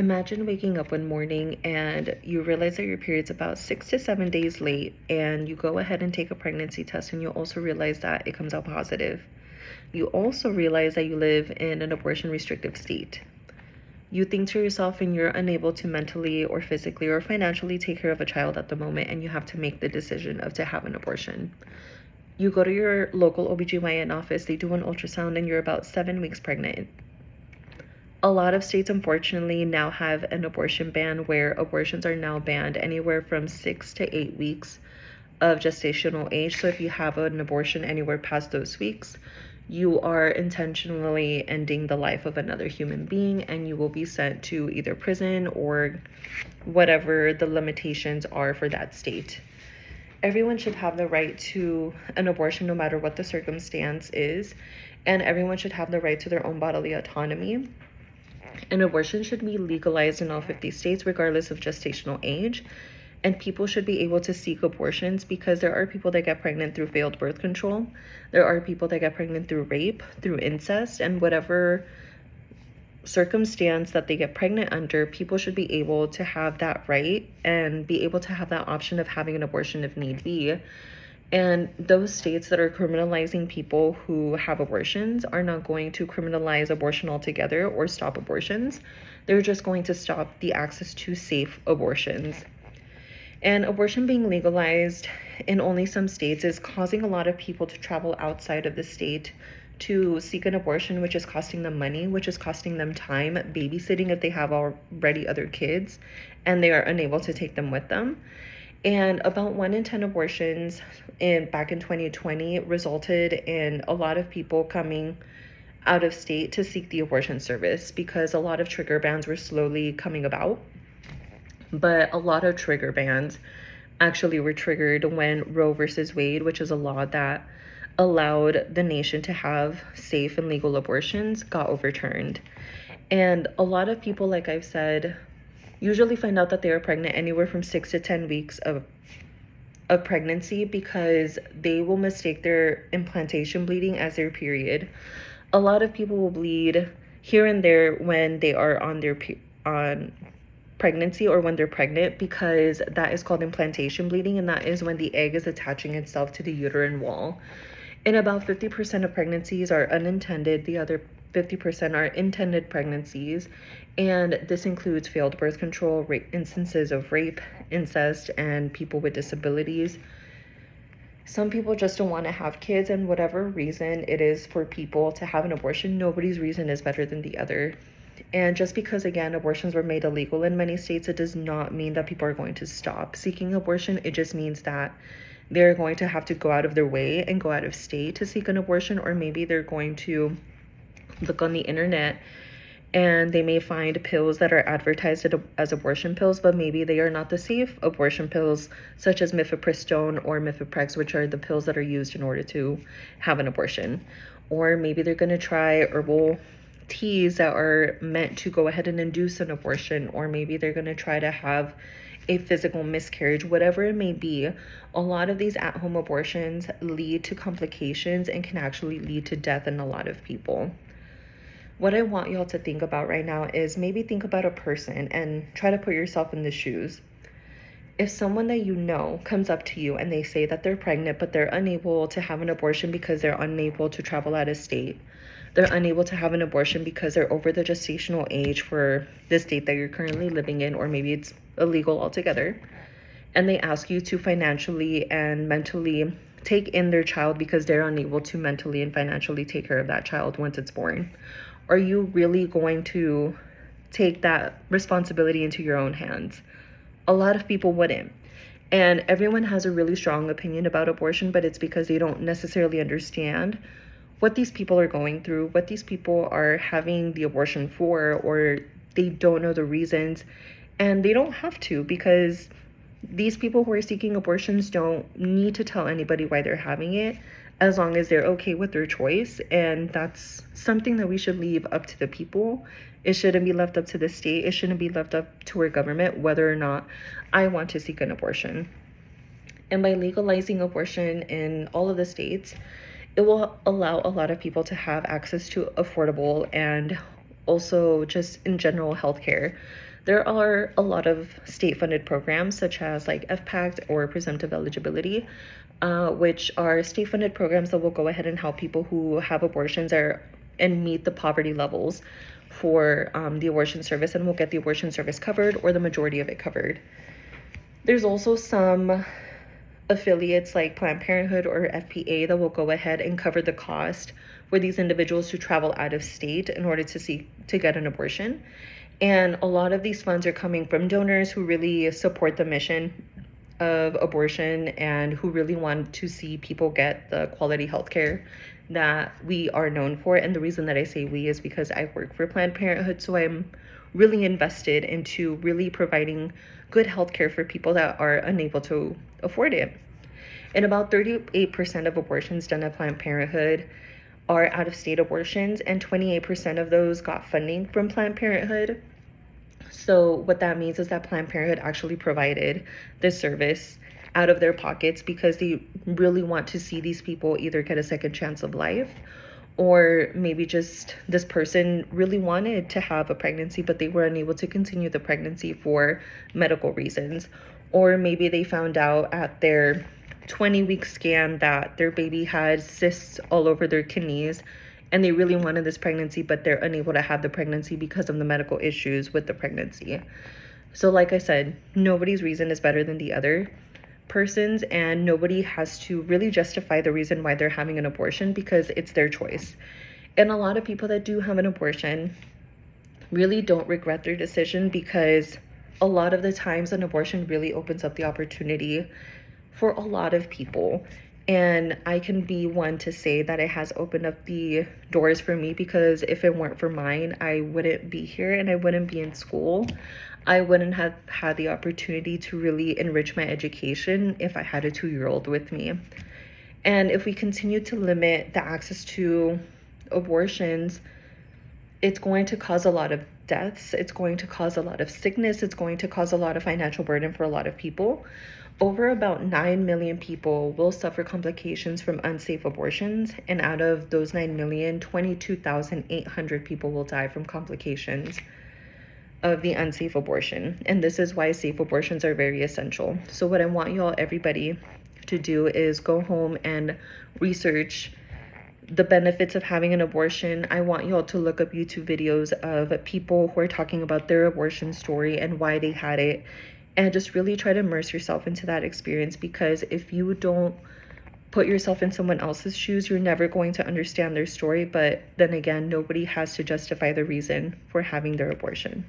Imagine waking up one morning and you realize that your period's about 6 to 7 days late, and you go ahead and take a pregnancy test, and you also realize that it comes out positive. You also realize that you live in an abortion restrictive state. You think to yourself, and you're unable to mentally or physically or financially take care of a child at the moment, and you have to make the decision of to have an abortion. You go to your local OBGYN office, they do an ultrasound, and you're about 7 weeks pregnant. A lot of states, unfortunately, now have an abortion ban where abortions are now banned anywhere from 6 to 8 weeks of gestational age. So if you have an abortion anywhere past those weeks, you are intentionally ending the life of another human being, and you will be sent to either prison or whatever the limitations are for that state. Everyone should have the right to an abortion no matter what the circumstance is, and everyone should have the right to their own bodily autonomy. An abortion should be legalized in all 50 states, regardless of gestational age. And people should be able to seek abortions because there are people that get pregnant through failed birth control. There are people that get pregnant through rape, through incest, and whatever circumstance that they get pregnant under, people should be able to have that right and be able to have that option of having an abortion if need be. And those states that are criminalizing people who have abortions are not going to criminalize abortion altogether or stop abortions. They're just going to stop the access to safe abortions. And abortion being legalized in only some states is causing a lot of people to travel outside of the state to seek an abortion, which is costing them money, which is costing them time, babysitting if they have already other kids and they are unable to take them with them. And about 1 in 10 abortions back in 2020 resulted in a lot of people coming out of state to seek the abortion service because a lot of trigger bans were slowly coming about. But a lot of trigger bans actually were triggered when Roe versus Wade, which is a law that allowed the nation to have safe and legal abortions, got overturned. And a lot of people, like I've said, usually find out that they are pregnant anywhere from 6 to 10 weeks of pregnancy because they will mistake their implantation bleeding as their period. A lot of people will bleed here and there when they are on their on pregnancy or when they're pregnant, because that is called implantation bleeding, and that is when the egg is attaching itself to the uterine wall. And about 50% of pregnancies are unintended. The other 50% are intended pregnancies, and this includes failed birth control, instances of rape, incest, and people with disabilities. Some people just don't want to have kids, and whatever reason it is for people to have an abortion, nobody's reason is better than the other. And just because, again, abortions were made illegal in many states, it does not mean that people are going to stop seeking abortion. It just means that they're going to have to go out of their way and go out of state to seek an abortion, or maybe they're going to look on the internet and they may find pills that are advertised as abortion pills, but maybe they are not the safe abortion pills, such as mifepristone or mifeprex, which are the pills that are used in order to have an abortion. Or maybe they're going to try herbal teas that are meant to go ahead and induce an abortion, or maybe they're going to try to have a physical miscarriage. Whatever it may be, a lot of these at-home abortions lead to complications and can actually lead to death in a lot of people. What I want y'all to think about right now is maybe think about a person and try to put yourself in the shoes. If someone that you know comes up to you and they say that they're pregnant, but they're unable to have an abortion because they're unable to travel out of state, they're unable to have an abortion because they're over the gestational age for the state that you're currently living in, or maybe it's illegal altogether, and they ask you to financially and mentally take in their child because they're unable to mentally and financially take care of that child once it's born, are you really going to take that responsibility into your own hands? A lot of people wouldn't. And everyone has a really strong opinion about abortion, but it's because they don't necessarily understand what these people are going through, what these people are having the abortion for, or they don't know the reasons. And they don't have to, because these people who are seeking abortions don't need to tell anybody why they're having it, as long as they're okay with their choice. And that's something that we should leave up to the people. It shouldn't be left up to the state. It shouldn't be left up to our government whether or not I want to seek an abortion. And by legalizing abortion in all of the states, it will allow a lot of people to have access to affordable and also just in general healthcare. There are a lot of state-funded programs such as like FPACT or presumptive eligibility, which are state-funded programs that will go ahead and help people who have abortions and meet the poverty levels for the abortion service, and will get the abortion service covered or the majority of it covered. There's also some affiliates like Planned Parenthood or FPA that will go ahead and cover the cost for these individuals who travel out of state in order to get an abortion. And a lot of these funds are coming from donors who really support the mission of abortion and who really want to see people get the quality healthcare that we are known for. And the reason that I say we is because I work for Planned Parenthood, so I'm really invested into really providing good healthcare for people that are unable to afford it. And about 38% of abortions done at Planned Parenthood are out-of-state abortions, and 28% of those got funding from Planned Parenthood. So what that means is that Planned Parenthood actually provided this service out of their pockets because they really want to see these people either get a second chance of life, or maybe just this person really wanted to have a pregnancy, but they were unable to continue the pregnancy for medical reasons. Or maybe they found out at their 20-week scan that their baby had cysts all over their kidneys, and they really wanted this pregnancy, but they're unable to have the pregnancy because of the medical issues with the pregnancy. So like I said, nobody's reason is better than the other person's, and nobody has to really justify the reason why they're having an abortion because it's their choice. And a lot of people that do have an abortion really don't regret their decision, because a lot of the times an abortion really opens up the opportunity for a lot of people. And I can be one to say that it has opened up the doors for me, because if it weren't for mine, I wouldn't be here and I wouldn't be in school. I wouldn't have had the opportunity to really enrich my education if I had a 2-year-old with me. And if we continue to limit the access to abortions, it's going to cause a lot of deaths. It's going to cause a lot of sickness. It's going to cause a lot of financial burden for a lot of people. Over about 9 million people will suffer complications from unsafe abortions. And out of those 9 million, 22,800 people will die from complications of the unsafe abortion. And this is why safe abortions are very essential. So what I want you all, everybody, to do is go home and research the benefits of having an abortion. I want you all to look up YouTube videos of people who are talking about their abortion story and why they had it, and just really try to immerse yourself into that experience, because if you don't put yourself in someone else's shoes, you're never going to understand their story. But then again, nobody has to justify the reason for having their abortion.